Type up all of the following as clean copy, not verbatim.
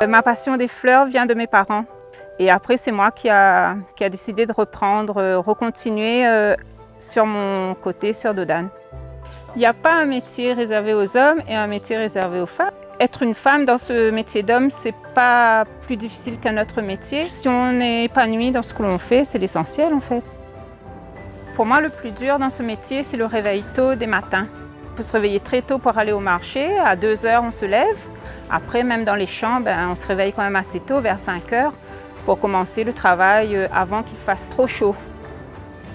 Ma passion des fleurs vient de mes parents. Et après, c'est moi qui a décidé de recontinuer sur mon côté sur Dodane. Il n'y a pas un métier réservé aux hommes et un métier réservé aux femmes. Être une femme dans ce métier d'homme, c'est pas plus difficile qu'un autre métier. Si on est épanoui dans ce que l'on fait, c'est l'essentiel en fait. Pour moi, le plus dur dans ce métier, c'est le réveil tôt des matins. Il faut se réveiller très tôt pour aller au marché. À 2 heures, on se lève. Après, même dans les champs, on se réveille quand même assez tôt, vers 5 heures, pour commencer le travail avant qu'il fasse trop chaud.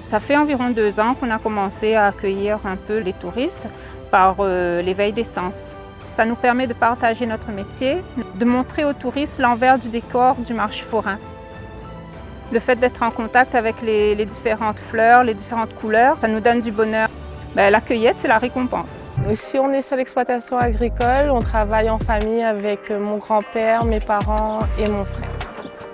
Ça fait environ 2 ans qu'on a commencé à accueillir un peu les touristes par l'éveil des sens. Ça nous permet de partager notre métier, de montrer aux touristes l'envers du décor du marché forain. Le fait d'être en contact avec les différentes fleurs, les différentes couleurs, ça nous donne du bonheur. La cueillette, c'est la récompense. Ici, on est sur l'exploitation agricole. On travaille en famille avec mon grand-père, mes parents et mon frère.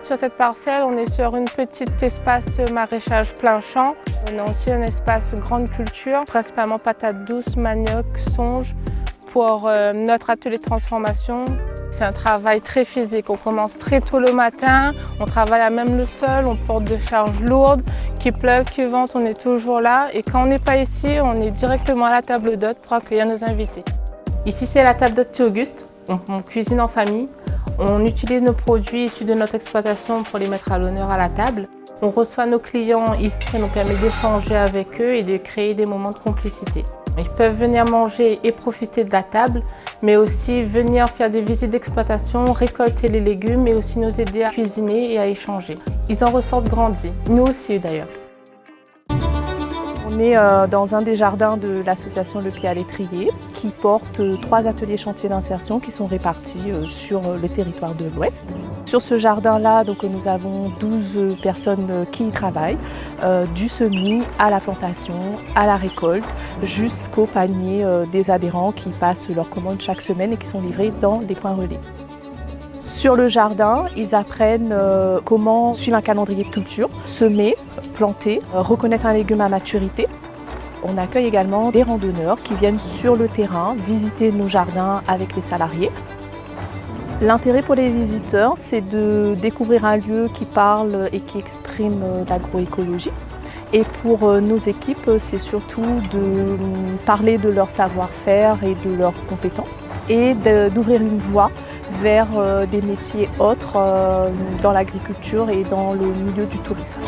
Sur cette parcelle, on est sur une petite espace maraîchage plein champ. On a aussi un espace grande culture, principalement patates douces, manioc, songe. Pour notre atelier de transformation, c'est un travail très physique. On commence très tôt le matin, on travaille à même le sol, on porte des charges lourdes, qu'il pleuve, qu'il vente, on est toujours là. Et quand on n'est pas ici, on est directement à la table d'hôte pour accueillir nos invités. Ici, c'est la table d'hôte Auguste. On cuisine en famille. On utilise nos produits issus de notre exploitation pour les mettre à l'honneur à la table. On reçoit nos clients ici, ça nous permet d'échanger avec eux et de créer des moments de complicité. Ils peuvent venir manger et profiter de la table, mais aussi venir faire des visites d'exploitation, récolter les légumes et aussi nous aider à cuisiner et à échanger. Ils en ressortent grandis, nous aussi d'ailleurs. On est dans un des jardins de l'association Le Pied à l'Étrier qui porte 3 ateliers chantiers d'insertion qui sont répartis sur le territoire de l'Ouest. Sur ce jardin-là, nous avons 12 personnes qui y travaillent, du semis à la plantation, à la récolte, jusqu'au panier des adhérents qui passent leurs commandes chaque semaine et qui sont livrés dans des points relais. Sur le jardin, ils apprennent comment suivre un calendrier de culture, semer, planter, reconnaître un légume à maturité. On accueille également des randonneurs qui viennent sur le terrain visiter nos jardins avec les salariés. L'intérêt pour les visiteurs, c'est de découvrir un lieu qui parle et qui exprime l'agroécologie. Et pour nos équipes, c'est surtout de parler de leur savoir-faire et de leurs compétences et d'ouvrir une voie vers des métiers autres dans l'agriculture et dans le milieu du tourisme.